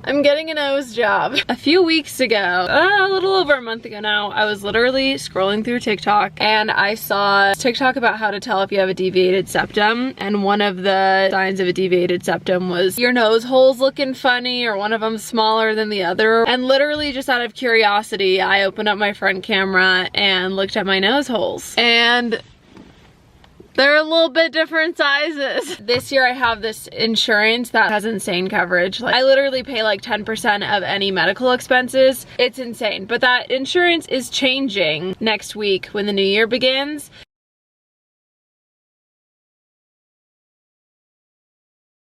I'm getting a nose job. A few weeks ago, a little over a month ago now, I was literally scrolling through TikTok and I saw a TikTok about how to tell if you have a deviated septum, and one of the signs of a deviated septum was your nose hole's looking funny or one of them smaller than the other. And literally just out of curiosity, I opened up my front camera and looked at my nose holes, and they're a little bit different sizes. This year I have this insurance that has insane coverage. Like, I literally pay like 10% of any medical expenses. It's insane. But that insurance is changing next week when the new year begins.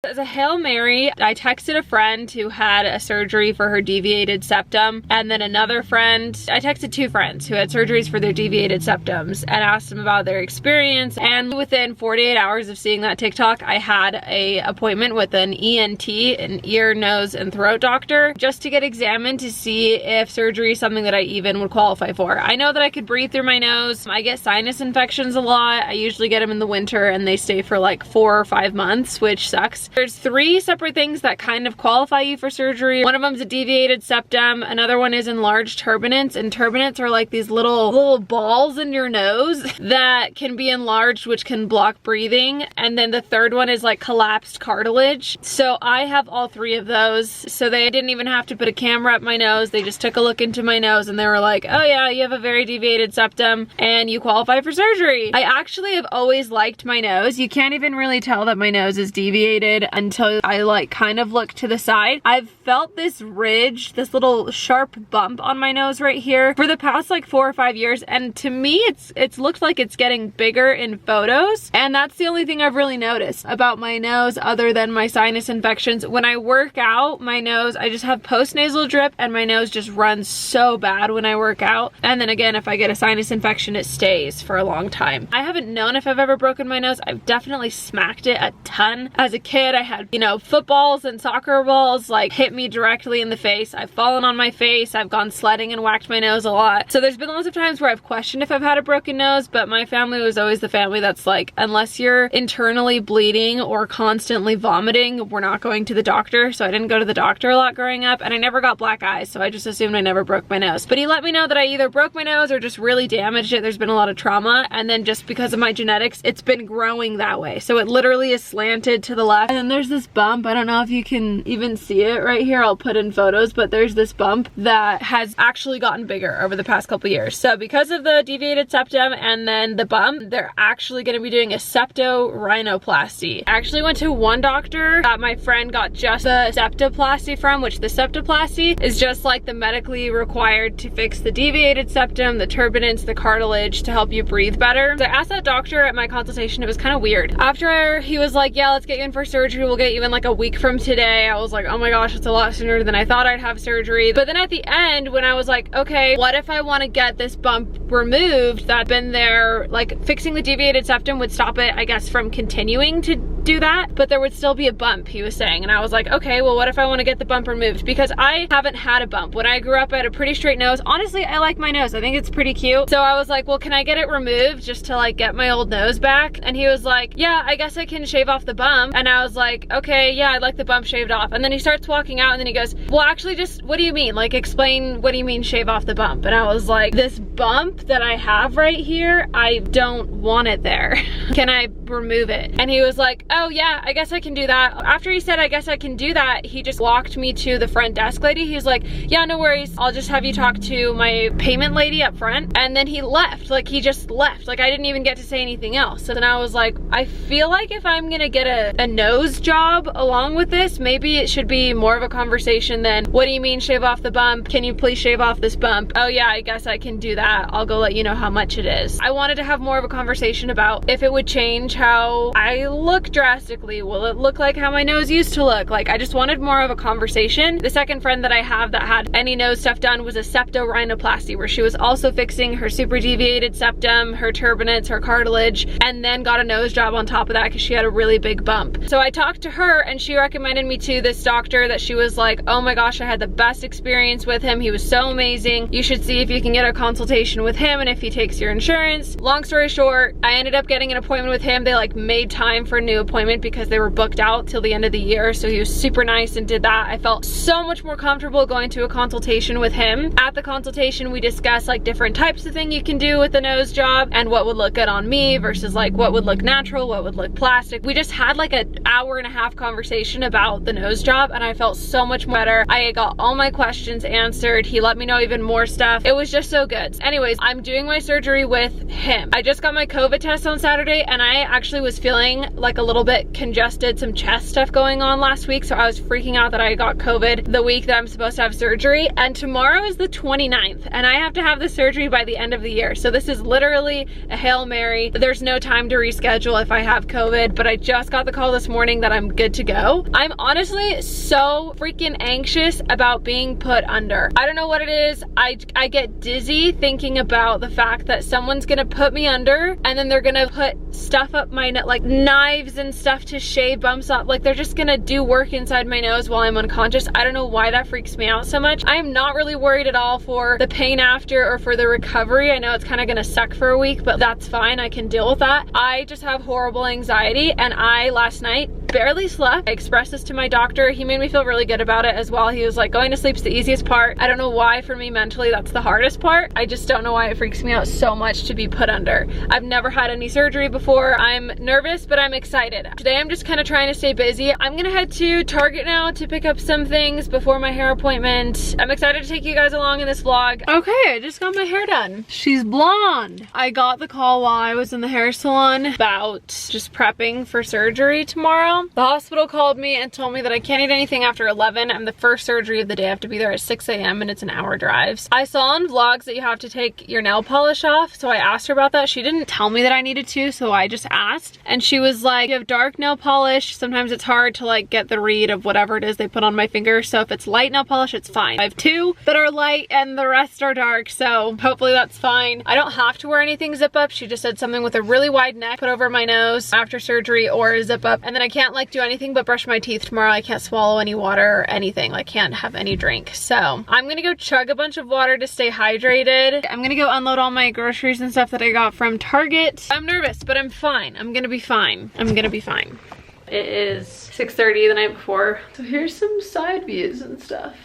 As a Hail Mary, I texted a friend who had a surgery for her deviated septum, and then another friend, I texted two friends who had surgeries for their deviated septums and asked them about their experience. And within 48 hours of seeing that TikTok, I had an appointment with an ENT, an ear, nose, and throat doctor, just to get examined to see if surgery is something that I even would qualify for. I know that I could breathe through my nose. I get sinus infections a lot. I usually get them in the winter and they stay for like 4 or 5 months, which sucks. There's 3 separate things that kind of qualify you for surgery. One of them is a deviated septum. Another one is enlarged turbinates, and turbinates are like these little balls in your nose that can be enlarged, which can block breathing. And then the third one is like collapsed cartilage. So I have all 3 of those. So they didn't even have to put a camera up my nose. They just took a look into my nose and they were like, oh yeah, you have a very deviated septum and you qualify for surgery. I actually have always liked my nose. You can't even really tell that my nose is deviated until I like kind of look to the side. I've felt this ridge, this little sharp bump on my nose right here for the past like 4 or 5 years, and to me it's looked like it's getting bigger in photos, and that's the only thing I've really noticed about my nose other than my sinus infections. When I work out, my nose, I just have post-nasal drip and my nose just runs so bad when I work out. And then again, if I get a sinus infection, it stays for a long time. I haven't known if I've ever broken my nose. I've definitely smacked it a ton. As a kid, I had, you know, footballs and soccer balls like hit me directly in the face. I've fallen on my face. I've gone sledding and whacked my nose a lot. So there's been lots of times where I've questioned if I've had a broken nose, but my family was always the family that's like, unless you're internally bleeding or constantly vomiting, we're not going to the doctor. So I didn't go to the doctor a lot growing up, and I never got black eyes, so I just assumed I never broke my nose. But he let me know that I either broke my nose or just really damaged it. There's been a lot of trauma, and then just because of my genetics, it's been growing that way. So it literally is slanted to the left, and then there's this bump. I don't know if you can even see it right here. I'll put in photos, but there's this bump that has actually gotten bigger over the past couple years. So because of the deviated septum and then the bump, they're actually going to be doing a septorhinoplasty. I actually went to one doctor that my friend got just the septoplasty from, which the septoplasty is just like the medically required to fix the deviated septum, the turbinates, the cartilage to help you breathe better. So I asked that doctor at my consultation. It was kind of weird. After he was like, yeah, let's get you in for surgery. We'll get you in like a week from today. I was like, oh my gosh, it's a lot sooner than I thought I'd have surgery. But then at the end, when I was like, okay, what if I want to get this bump removed that's been there, like fixing the deviated septum would stop it, I guess, from continuing to do that, but there would still be a bump, he was saying. And I was like, okay, well, what if I want to get the bump removed? Because I haven't had a bump. When I grew up, I had a pretty straight nose. Honestly, I like my nose. I think it's pretty cute. So I was like, well, can I get it removed just to like get my old nose back? And he was like, yeah, I guess I can shave off the bump. And I was like, okay, yeah, I'd like the bump shaved off. And then he starts walking out and then he goes, well, actually, just what do you mean? Like, explain, what do you mean shave off the bump? And I was like, this bump that I have right here, I don't want it there. Can I remove it? And he was like, oh yeah, I guess I can do that. After he said, I guess I can do that, he just walked me to the front desk lady. He was like, yeah, no worries. I'll just have you talk to my payment lady up front. And then he left. Like, he just left. Like, I didn't even get to say anything else. So then I was like, I feel like if I'm gonna get a nose job along with this, maybe it should be more of a conversation than, what do you mean shave off the bump? Can you please shave off this bump? Oh yeah, I guess I can do that. I'll go let you know how much it is. I wanted to have more of a conversation about if it would change how I look drastically. Will it look like how my nose used to look? Like, I just wanted more of a conversation. The second friend that I have that had any nose stuff done was a septorhinoplasty, where she was also fixing her super deviated septum, her turbinates, her cartilage, and then got a nose job on top of that because she had a really big bump. So I talked to her and she recommended me to this doctor that she was like, oh my gosh, I had the best experience with him. He was so amazing. You should see if you can get a consultation with him and if he takes your insurance. Long story short, I ended up getting an appointment with him. time they like made time for a new appointment because they were booked out till the end of the year. So he was super nice and did that. I felt so much more comfortable going to a consultation with him. At the consultation, we discussed like different types of thing you can do with the nose job and what would look good on me versus like what would look natural, what would look plastic. We just had like an hour-and-a-half conversation about the nose job and I felt so much better. I got all my questions answered. He let me know even more stuff. It was just so good. Anyways, I'm doing my surgery with him. I just got my COVID test on Saturday and I actually was feeling like a little bit congested, some chest stuff going on last week. So I was freaking out that I got COVID the week that I'm supposed to have surgery. And tomorrow is the 29th and I have to have the surgery by the end of the year. So this is literally a Hail Mary. There's no time to reschedule if I have COVID, but I just got the call this morning that I'm good to go. I'm honestly so freaking anxious about being put under. I don't know what it is. I get dizzy thinking about the fact that someone's gonna put me under and then they're gonna put stuff up my nose, like knives and stuff to shave bumps up. Like they're just gonna do work inside my nose while I'm unconscious. I don't know why that freaks me out so much. I am not really worried at all for the pain after or for the recovery. I know it's kind of gonna suck for a week, but that's fine. I can deal with that. I just have horrible anxiety and I last night barely slept. I expressed this to my doctor. He made me feel really good about it as well. He was like, going to sleep's the easiest part. I don't know why for me mentally that's the hardest part. I just don't know why it freaks me out so much to be put under. I've never had any surgery before. I'm nervous, but I'm excited. Today I'm just kind of trying to stay busy. I'm gonna head to Target now to pick up some things before my hair appointment. I'm excited to take you guys along in this vlog. Okay, I just got my hair done. She's blonde. I got the call while I was in the hair salon about just prepping for surgery tomorrow. The hospital called me and told me that I can't eat anything after 11. I'm the first surgery of the day. I have to be there at 6 a.m. and it's an hour drive. I saw on vlogs that you have to take your nail polish off, so I asked her about that. She didn't tell me that I needed to, so I just asked. And she was like, you have dark nail polish. Sometimes it's hard to like get the read of whatever it is they put on my finger. So if it's light nail polish, it's fine. I have 2 that are light and the rest are dark, so hopefully that's fine. I don't have to wear anything zip up. She just said something with a really wide neck put over my nose after surgery or zip up. And then I can't like do anything but brush my teeth tomorrow. I can't swallow any water or anything. Like can't have any drink. So I'm gonna go chug a bunch of water to stay hydrated. I'm gonna go unload all my groceries and stuff that I got from Target. I'm nervous, but I'm fine. I'm gonna be fine. I'm gonna be fine. It is 6:30 the night before. So here's some side views and stuff.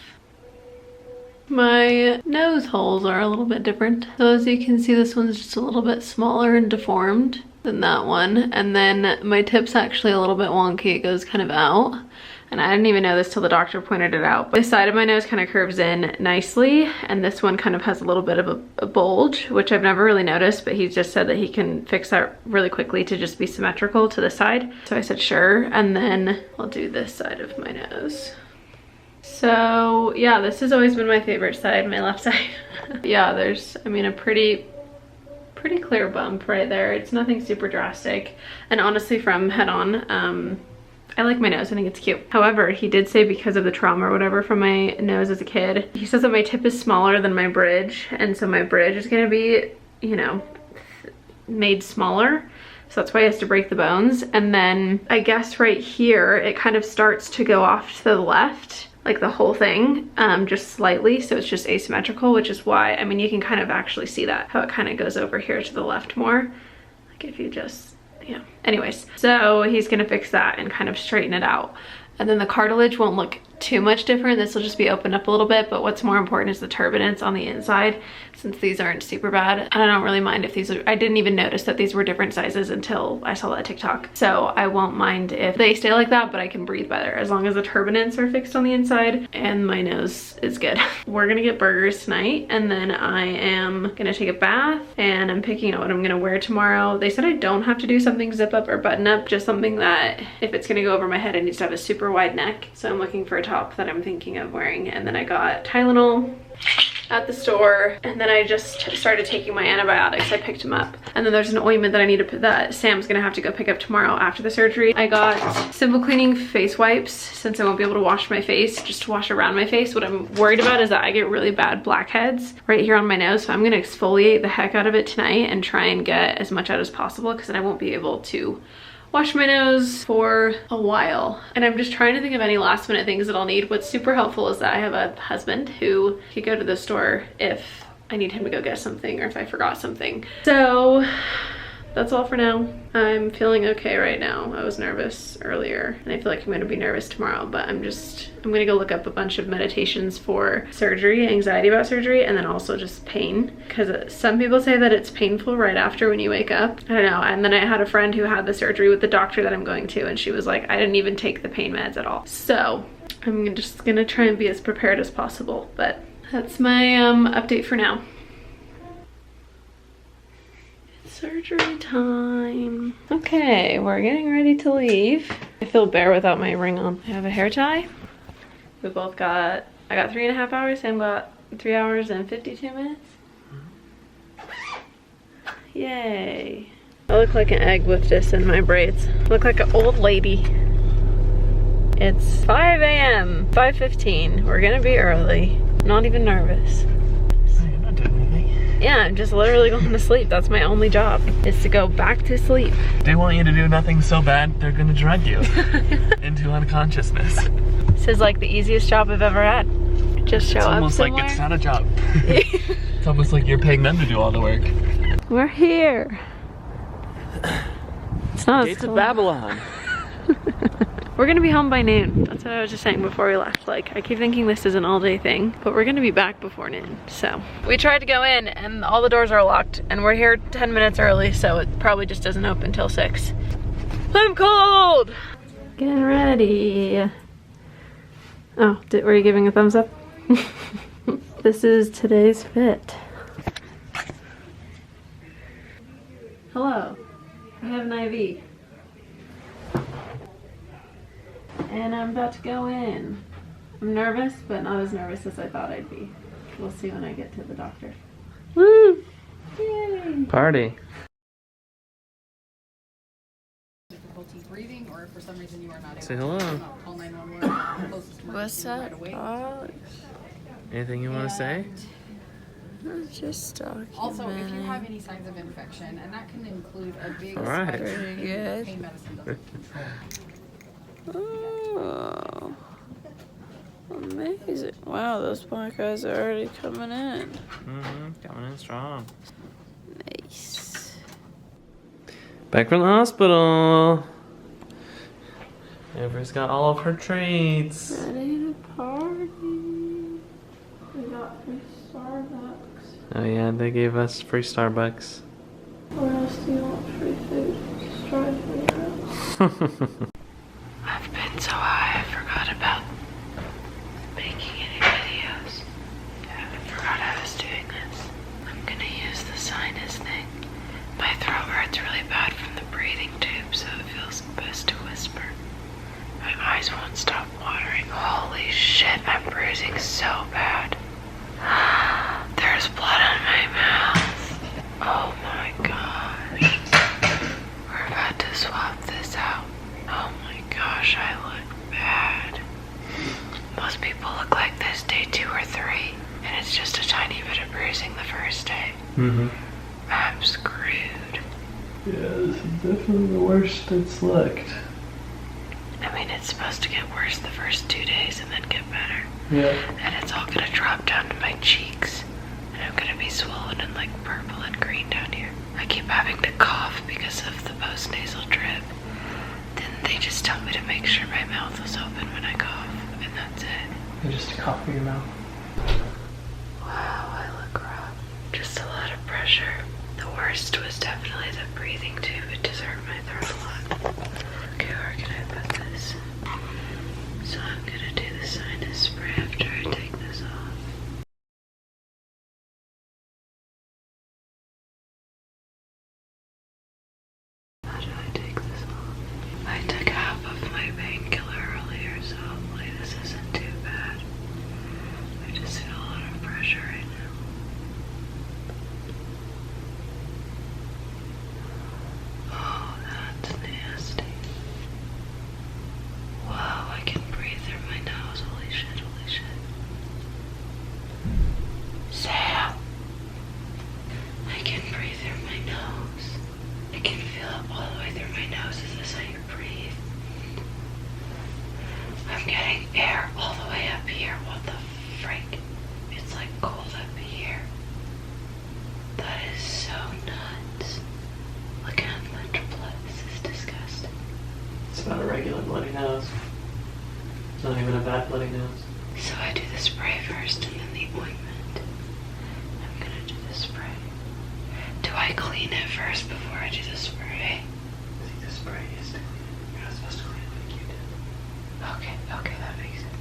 My nose holes are a little bit different. So as you can see, this one's just a little bit smaller and deformed than that one. And then my tip's actually a little bit wonky. It goes kind of out. And I didn't even know this till the doctor pointed it out. This side of my nose kind of curves in nicely, and this one kind of has a little bit of a bulge, which I've never really noticed, but he just said that he can fix that really quickly to just be symmetrical to the side. So I said sure, and then I'll do this side of my nose. So yeah, this has always been my favorite side, my left side. Yeah, there's, I mean, a pretty clear bump right there. It's nothing super drastic. And honestly, from head on, I like my nose. I think it's cute. However, he did say because of the trauma or whatever from my nose as a kid, he says that my tip is smaller than my bridge. And so my bridge is gonna be, you know, made smaller. So that's why he has to break the bones. And then I guess right here, it kind of starts to go off to the left, like the whole thing, just slightly. So it's just asymmetrical, which is why, I mean, you can kind of actually see that, how it kind of goes over here to the left more. Like if you just, yeah. Anyways, so he's gonna fix that and kind of straighten it out. And then the cartilage won't look too much different. This will just be opened up a little bit, but what's more important is the turbinates on the inside, since these aren't super bad. And I don't really mind if these are, I didn't even notice that these were different sizes until I saw that TikTok. So I won't mind if they stay like that, but I can breathe better as long as the turbinates are fixed on the inside and my nose is good. We're gonna get burgers tonight, and then I am gonna take a bath, and I'm picking out what I'm gonna wear tomorrow. They said I don't have to do something zip up or button up, just something that if it's gonna go over my head, it needs to have a super wide neck. So I'm looking for a top that I'm thinking of wearing. And then I got Tylenol at the store, and then I just started taking my antibiotics. I picked them up, and then there's an ointment that I need to put, that Sam's gonna have to go pick up tomorrow after the surgery. I got simple cleaning face wipes, since I won't be able to wash my face, just to wash around my face. What I'm worried about is that I get really bad blackheads right here on my nose, so I'm gonna exfoliate the heck out of it tonight and try and get as much out as possible, because then I won't be able to wash my nose for a while. And I'm just trying to think of any last minute things that I'll need. What's super helpful is that I have a husband who could go to the store if I need him to go get something or if I forgot something. So that's all for now. I'm feeling okay right now. I was nervous earlier and I feel like I'm gonna be nervous tomorrow, but I'm gonna go look up a bunch of meditations for surgery, anxiety about surgery, and then also just pain. Because some people say that it's painful right after when you wake up. I don't know. And then I had a friend who had the surgery with the doctor that I'm going to, and she was like, I didn't even take the pain meds at all. So I'm just gonna try and be as prepared as possible, but that's my update for now. Surgery time. Okay, we're getting ready to leave. I feel bare without my ring on. I have a hair tie. We both got, I got 3.5 hours, Sam got 3 hours and 52 minutes. Yay. I look like an egg with this in my braids. I look like an old lady. It's 5 a.m., 5:15. We're gonna be early. Not even nervous. Yeah, I'm just literally going to sleep. That's my only job, is to go back to sleep. They want you to do nothing so bad, they're gonna drug you into unconsciousness. This is like the easiest job I've ever had. Just show up somewhere. It's almost like it's not a job. It's almost like you're paying them to do all the work. We're here. It's not Gates of Babylon. We're gonna be home by noon. That's what I was just saying before we left. Like, I keep thinking this is an all-day thing, but we're gonna be back before noon, so. We tried to go in and all the doors are locked, and we're here 10 minutes early, so it probably just doesn't open till 6. I'm cold! Getting ready. Oh, were you giving a thumbs up? This is today's fit. Hello, I have an IV. And I'm about to go in. I'm nervous, but not as nervous as I thought I'd be. We'll see when I get to the doctor. Woo! Yay! Party. Difficulty breathing, or if for some reason you are not able Say hello. to call 911. Closest What's emergency up, right away. Alex? Anything you want to say? Just talking. Also, if you have any signs of infection, and that can include a big All right. spike in Pretty good. pain medicine doesn't control. Oh, amazing. Wow, those black guys are already coming in. Coming in strong. Nice. Back from the hospital. Amber's got all of her treats. Ready to party. We got free Starbucks. Oh yeah, they gave us free Starbucks. Where else do you want free food? Just drive me out. I've been so high, I forgot about making any videos. I forgot I was doing this. I'm gonna use the sinus thing. My throat hurts really bad from the breathing tube, so it feels best to whisper. My eyes won't stop watering. Holy shit, I'm bruising so bad. There's blood on my mouth. Oh my gosh. We're about to swap this out. Oh my gosh, I look bad. Most people look like this day 2 or 3, and it's just a tiny bit of bruising the first day. I'm screwed. Yeah, this is definitely the worst it's looked. I mean, it's supposed to get worse the first 2 days and then get better. Yeah. And it's all gonna drop down to my cheeks. And I'm gonna be swollen and like purple and green down here. I keep having to cough because of the post-nasal drip. Didn't they just tell me to make sure my mouth was open when I cough? And that's it. You just cough in your mouth. Wow, I look rough. Just a lot of pressure. The worst was definitely the breathing tube. It just hurt my throat a lot. Okay, where can I put this? So I'm gonna do the sinus spray after I take this off. How do I take this off? I took half of my painkiller earlier, so hopefully this isn't too bad. I just feel a lot of pressure right now. Oh, that's nasty. Wow, I can breathe through my nose. Holy shit, holy shit. bloody nose. So I do the spray first and then the ointment. I'm gonna do the spray. Do I clean it first before I do the spray? I think the spray is to clean it. You're not supposed to clean it with a Q-tip. Okay, that makes sense.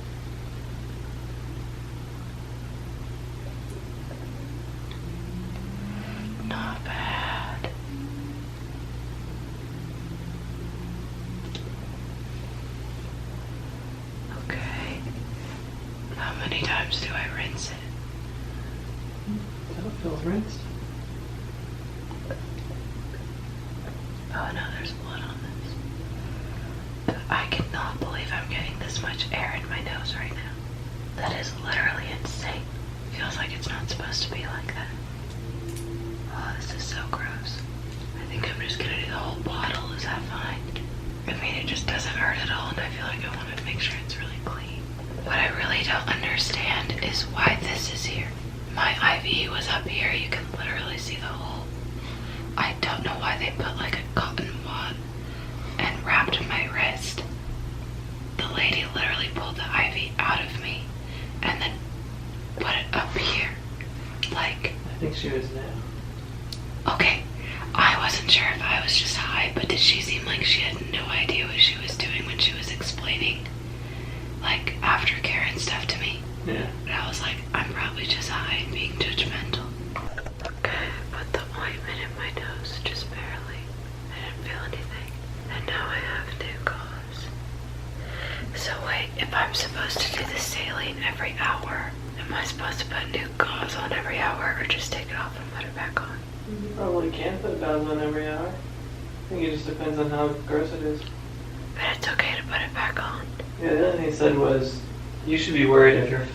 Not bad. Okay. How many times do I rinse it? That feels rinsed. Oh no, there's blood on this. I cannot believe I'm getting this much air in my nose right now. That is literally insane. Feels like it's not supposed to be like that. Oh, this is so gross. I think I'm just gonna do the whole bottle. Is that fine? I mean, it just doesn't hurt at all, and I feel like I want to make sure it's really clean. What I really don't understand is why this is here. My IV was up here. You can literally see the hole. I don't know why they put like a cotton wad and wrapped my wrist. The lady literally pulled the IV out of me and then put it up here. Like, I think she was now. okay, I wasn't sure if I was just high, but did she seem like she had no idea what she was doing when she was explaining, like, aftercare and stuff to me? Yeah. But I was like, I'm probably just high and being judgmental. Okay, put the ointment in my nose, just barely. I didn't feel anything. And now I have new gauze. So wait, if I'm supposed to do the saline every hour, am I supposed to put new gauze on every hour or just take it off and put it back on? You probably can't put gauze on every hour. I think it just depends on how gross it is. But it's okay to put it back on. Yeah, the other thing he said was, you should be worried if you're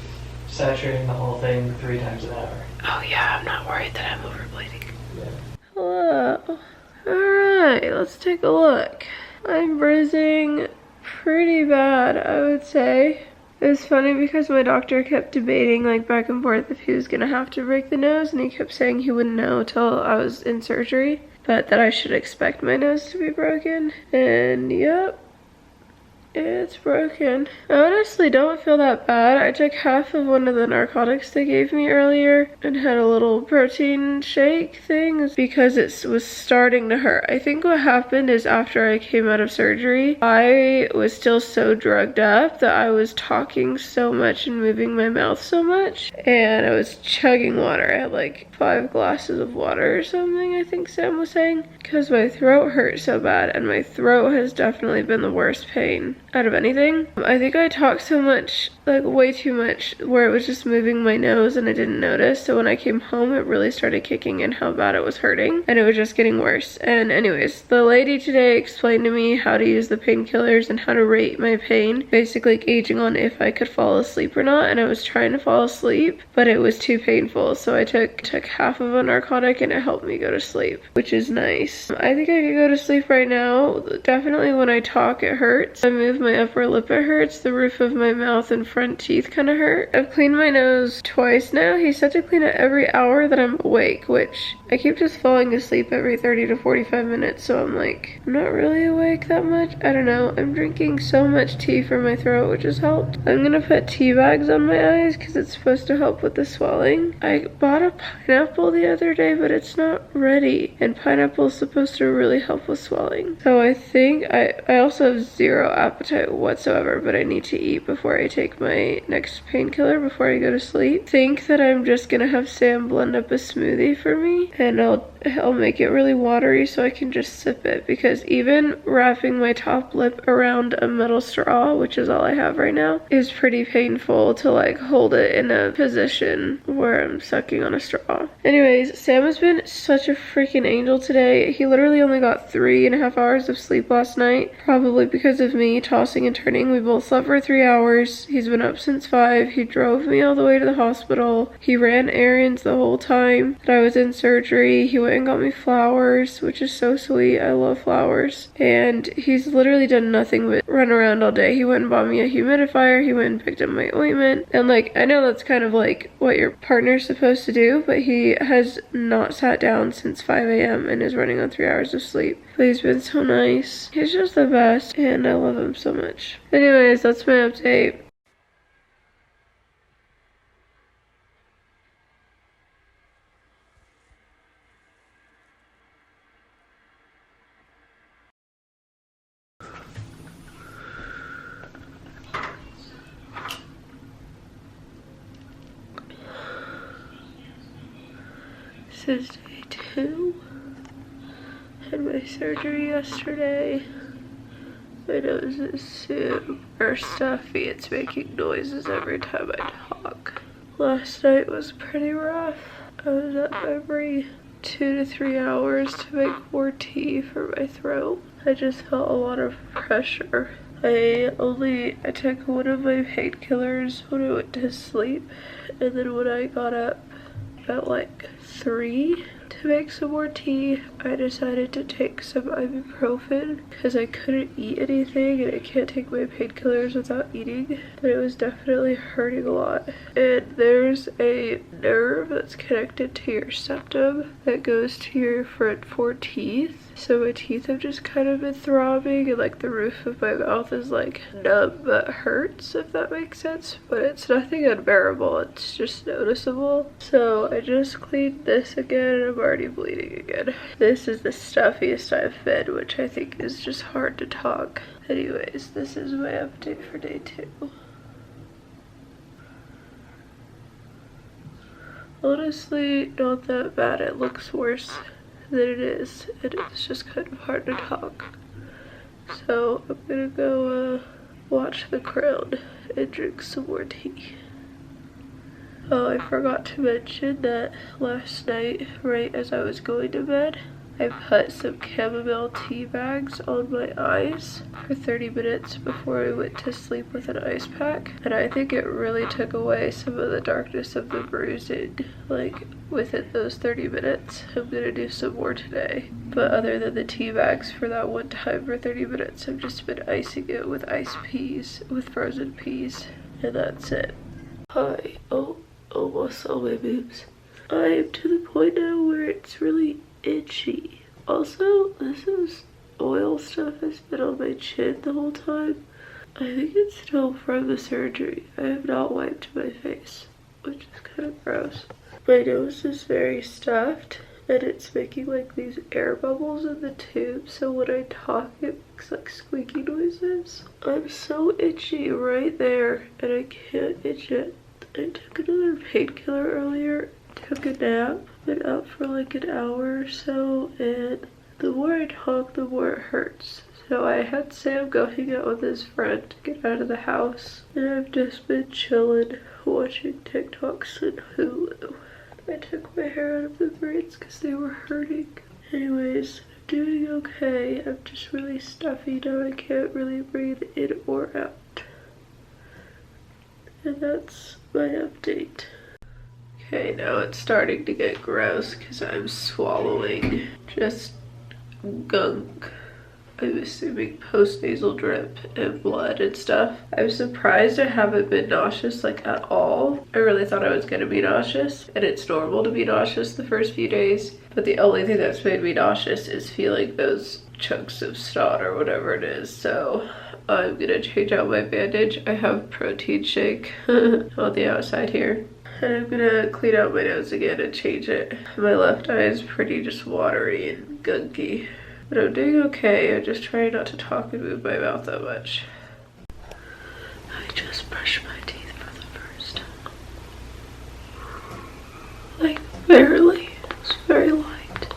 saturating the whole thing 3 times an hour. Oh yeah, I'm not worried that I'm overbleeding. Yeah. Hello. Alright, let's take a look. I'm bruising pretty bad, I would say. It was funny because my doctor kept debating like back and forth if he was gonna have to break the nose, and he kept saying he wouldn't know till I was in surgery, but that I should expect my nose to be broken. And yep, it's broken. I honestly don't feel that bad. I took half of one of the narcotics they gave me earlier and had a little protein shake thing because it was starting to hurt. I think what happened is after I came out of surgery, I was still so drugged up that I was talking so much and moving my mouth so much, and I was chugging water. I had like 5 glasses of water or something, I think Sam was saying, because my throat hurt so bad, and my throat has definitely been the worst pain out of anything. I think I talked so much, like way too much, where it was just moving my nose and I didn't notice. So when I came home, it really started kicking in how bad it was hurting, and it was just getting worse. And anyways, the lady today explained to me how to use the painkillers and how to rate my pain, basically gauging on if I could fall asleep or not. And I was trying to fall asleep, but it was too painful. So I took half of a narcotic and it helped me go to sleep, which is nice. I think I could go to sleep right now. Definitely when I talk, it hurts. I move my upper lip, it hurts. The roof of my mouth and front teeth kind of hurt. I've cleaned my nose twice now. He said to clean it every hour that I'm awake, which I keep just falling asleep every 30 to 45 minutes. So I'm like, I'm not really awake that much. I don't know. I'm drinking so much tea for my throat, which has helped. I'm gonna put tea bags on my eyes because it's supposed to help with the swelling. I bought a pineapple the other day, but it's not ready. And pineapple is supposed to really help with swelling. So I think I also have zero appetite whatsoever, but I need to eat before I take my next painkiller before I go to sleep. I think that I'm just gonna have Sam blend up a smoothie for me, and I'll make it really watery so I can just sip it, because even wrapping my top lip around a metal straw, which is all I have right now, is pretty painful to like hold it in a position where I'm sucking on a straw. Anyways, Sam has been such a freaking angel today. He literally only got 3.5 hours of sleep last night, probably because of me tossing and turning. We both slept for 3 hours. He's been up since 5. He drove me all the way to the hospital. He ran errands the whole time that I was in surgery. He went and got me flowers, which is so sweet. I love flowers. And he's literally done nothing but run around all day. He went and bought me a humidifier. He went and picked up my ointment. And like, I know that's kind of like what your partner's supposed to do, but he has not sat down since 5 a.m. and is running on 3 hours of sleep. But he's been so nice. He's just the best, and I love him so much. Anyways, that's my update. This is day 2. Had my surgery yesterday. My nose is super stuffy. It's making noises every time I talk. Last night was pretty rough. I was up every 2 to 3 hours to make more tea for my throat. I just felt a lot of pressure. I took one of my painkillers when I went to sleep, and then when I got up at like 3 to make some more tea, I decided to take some ibuprofen because I couldn't eat anything and I can't take my painkillers without eating. But it was definitely hurting a lot. And there's a nerve that's connected to your septum that goes to your front 4 teeth. So my teeth have just kind of been throbbing and like the roof of my mouth is like numb but hurts, if that makes sense. But it's nothing unbearable, it's just noticeable. So I just cleaned this again and I'm already bleeding again. This is the stuffiest I've been, which I think is just hard to talk. Anyways, this is my update for day 2. Honestly, not that bad. It looks worse than it is, and it's just kind of hard to talk. So I'm gonna go watch The Crown and drink some more tea. Oh, I forgot to mention that last night, right as I was going to bed, I put some chamomile tea bags on my eyes for 30 minutes before I went to sleep with an ice pack. And I think it really took away some of the darkness of the bruising, like within those 30 minutes. I'm gonna do some more today. But other than the tea bags for that one time for 30 minutes, I've just been icing it with ice peas, with frozen peas, and that's it. Hi. Oh, almost all my boobs. I am to the point now where it's really itchy. Also, this is oil stuff has been on my chin the whole time. I think it's still from the surgery. I have not wiped my face, which is kind of gross. My nose is very stuffed and it's making like these air bubbles in the tube, so when I talk it makes like squeaky noises. I'm so itchy right there and I can't itch it. I took another painkiller earlier, took a nap, been up for like an hour or so, and the more I talk, the more it hurts. So I had Sam go hang out with his friend to get out of the house, and I've just been chilling, watching TikToks and Hulu. I took my hair out of the braids because they were hurting. Anyways, I'm doing okay. I'm just really stuffy now. I can't really breathe in or out. And that's my update. Okay, now it's starting to get gross because I'm swallowing just gunk. I'm assuming post-nasal drip and blood and stuff. I'm surprised I haven't been nauseous like at all. I really thought I was gonna be nauseous, and it's normal to be nauseous the first few days, but the only thing that's made me nauseous is feeling those chunks of snot or whatever it is. So I'm gonna change out my bandage. I have protein shake on the outside here. And I'm gonna clean out my nose again and change it. My left eye is pretty just watery and gunky. But I'm doing okay. I'm just trying not to talk and move my mouth that much. I just brushed my teeth for the first time. Like, barely. It's very light.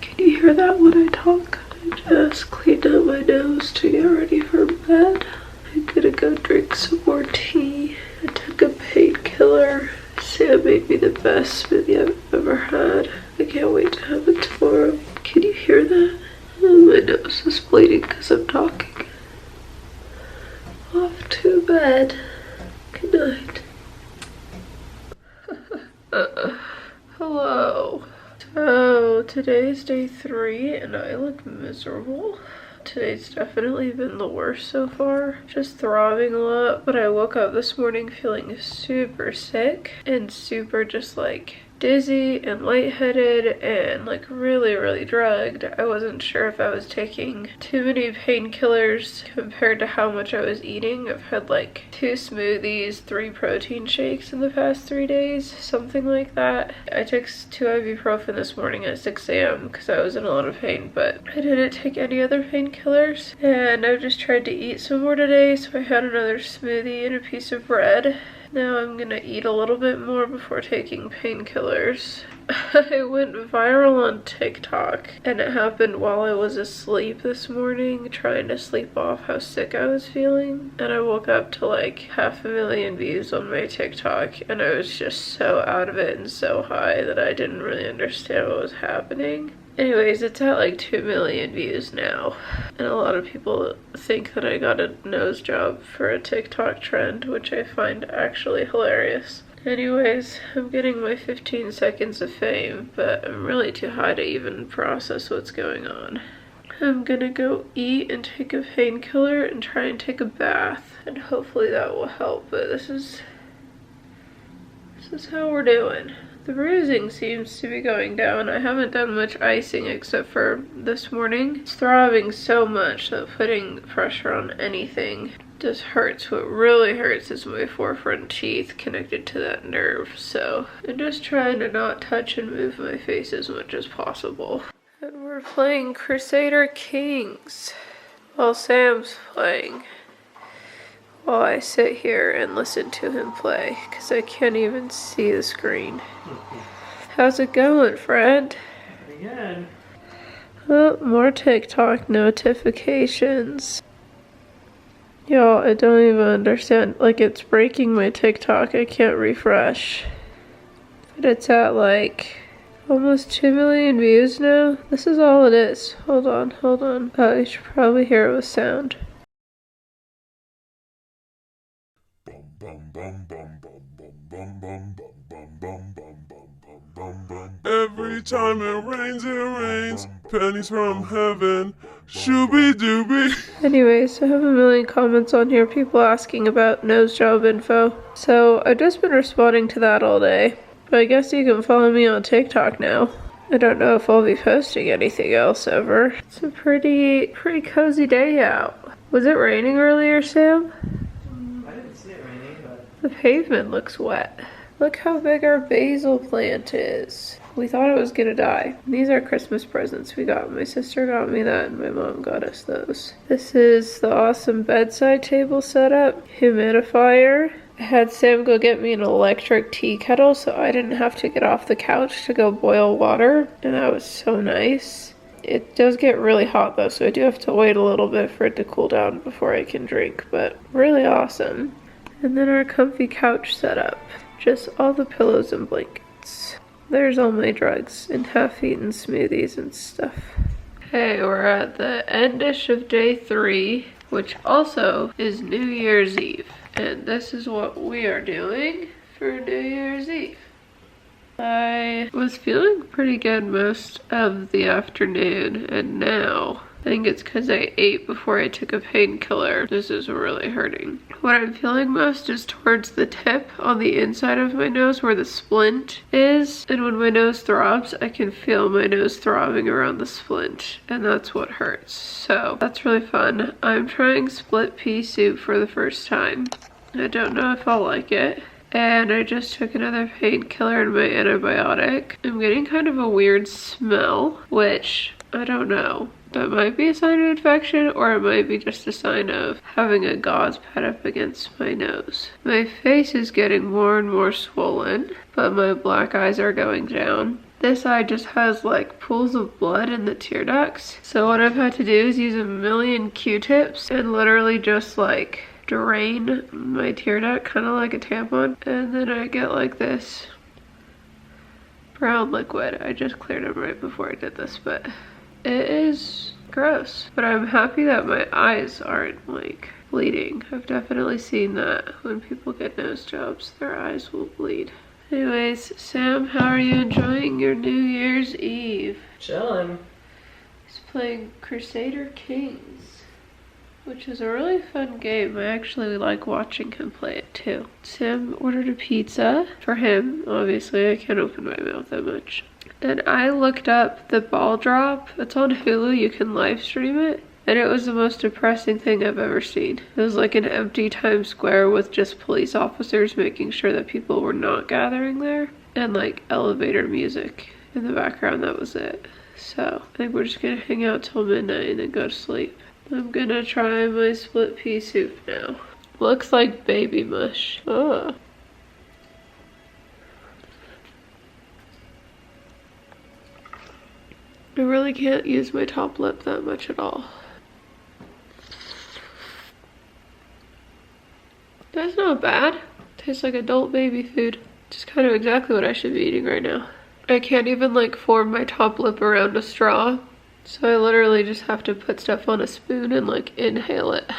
Can you hear that when I talk? I just cleaned out my nose to get ready for bed. I'm gonna go drink some more tea. I took a painkiller. Sam made me the best smoothie I've ever had. I can't wait to have it tomorrow. Can you hear that? Oh, my nose is bleeding because I'm talking. Off to bed. Good night. Hello. So today's day 3 and I look miserable. Today's definitely been the worst so far. Just throbbing a lot, but I woke up this morning feeling super sick and super just like dizzy and lightheaded and like really drugged. I wasn't sure if I was taking too many painkillers compared to how much I was eating. I've had like 2 smoothies, 3 protein shakes in the past 3 days, something like that. I took 2 ibuprofen this morning at 6 a.m. because I was in a lot of pain, but I didn't take any other painkillers. And I've just tried to eat some more today, so I had another smoothie and a piece of bread. Now I'm gonna eat a little bit more before taking painkillers. I went viral on TikTok, and it happened while I was asleep this morning, trying to sleep off how sick I was feeling. And I woke up to like 500,000 views on my TikTok, and I was just so out of it and so high that I didn't really understand what was happening. Anyways, it's at like 2 million views now, and a lot of people think that I got a nose job for a TikTok trend, which I find actually hilarious. Anyways, I'm getting my 15 seconds of fame, but I'm really too high to even process what's going on. I'm gonna go eat and take a painkiller and try and take a bath, and hopefully that will help, but this is how we're doing. The bruising seems to be going down. I haven't done much icing except for this morning. It's throbbing so much that putting pressure on anything just hurts. What really hurts is my forefront teeth connected to that nerve. So I'm just trying to not touch and move my face as much as possible. And we're playing Crusader Kings while Sam's playing. While I sit here and listen to him play, because I can't even see the screen. How's it going, friend? Pretty good. Oh, more TikTok notifications. Y'all, I don't even understand. Like, it's breaking my TikTok. I can't refresh. But it's at like almost 2 million views now. This is all it is. Hold on. Oh, you should probably hear it with sound. Every time it rains, pennies from heaven, shooby-dooby. Anyways, I have a million comments on here, people asking about nose job info. So I've just been responding to that all day. But I guess you can follow me on TikTok now. I don't know if I'll be posting anything else ever. It's a pretty cozy day out. Was it raining earlier, Sam? I didn't see it raining, but The pavement looks wet. Look how big our basil plant is. We thought it was gonna die. These are Christmas presents we got. My sister got me that and my mom got us those. This is the awesome bedside table setup. Humidifier. I had Sam go get me an electric tea kettle so I didn't have to get off the couch to go boil water. And that was so nice. It does get really hot though, so I do have to wait a little bit for it to cool down before I can drink, but really awesome. And then our comfy couch setup. Just all the pillows and blankets. There's all my drugs and half-eaten smoothies and stuff. Hey, we're at the end-ish of day 3, which also is New Year's Eve. And this is what we are doing for New Year's Eve. I was feeling pretty good most of the afternoon, and now I think it's because I ate before I took a painkiller. This is really hurting. What I'm feeling most is towards the tip on the inside of my nose where the splint is. And when my nose throbs, I can feel my nose throbbing around the splint. And that's what hurts. So that's really fun. I'm trying split pea soup for the first time. I don't know if I'll like it. And I just took another painkiller and my antibiotic. I'm getting kind of a weird smell, which I don't know. That might be a sign of infection, or it might be just a sign of having a gauze pad up against my nose. My face is getting more and more swollen, but my black eyes are going down. This eye just has like pools of blood in the tear ducts. So what I've had to do is use a million Q-tips and literally just like drain my tear duct, kind of like a tampon. And then I get like this brown liquid. I just cleared it right before I did this, but it is gross. But I'm happy that my eyes aren't like bleeding. I've definitely seen that when people get nose jobs, their eyes will bleed. Anyways, Sam, how are you enjoying your New Year's Eve? chilling. He's playing Crusader Kings, which is a really fun game. I actually like watching him play it too. Sam ordered a pizza for him. Obviously, I can't open my mouth that much. And I looked up the ball drop. It's on Hulu, you can live stream it. And it was the most depressing thing I've ever seen. It was like an empty Times Square with just police officers making sure that people were not gathering there. And like elevator music in the background, that was it. So I think we're just gonna hang out till midnight and then go to sleep. I'm gonna try my split pea soup now. Looks like baby mush. Oh. really can't use my top lip that much at all. That's not bad. Tastes like adult baby food. Just kind of exactly what I should be eating right now. I can't even like form my top lip around a straw. So I literally just have to put stuff on a spoon and like inhale it.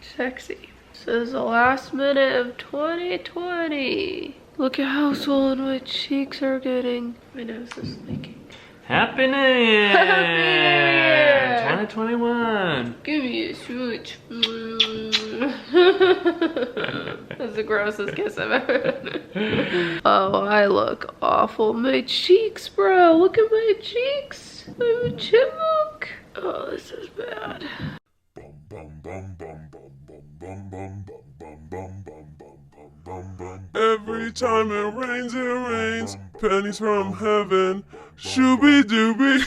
Sexy. This is the last minute of 2020. Look at how swollen my cheeks are getting. My nose is leaking. Happy New Year! Happy New Year! 2021. Give me a switch. That's the grossest kiss I've ever done. Oh, I look awful. My cheeks, bro. Look at my cheeks. I'm a chipmunk. Oh, this is bad. Every time it rains, pennies from heaven. Shooby dooby.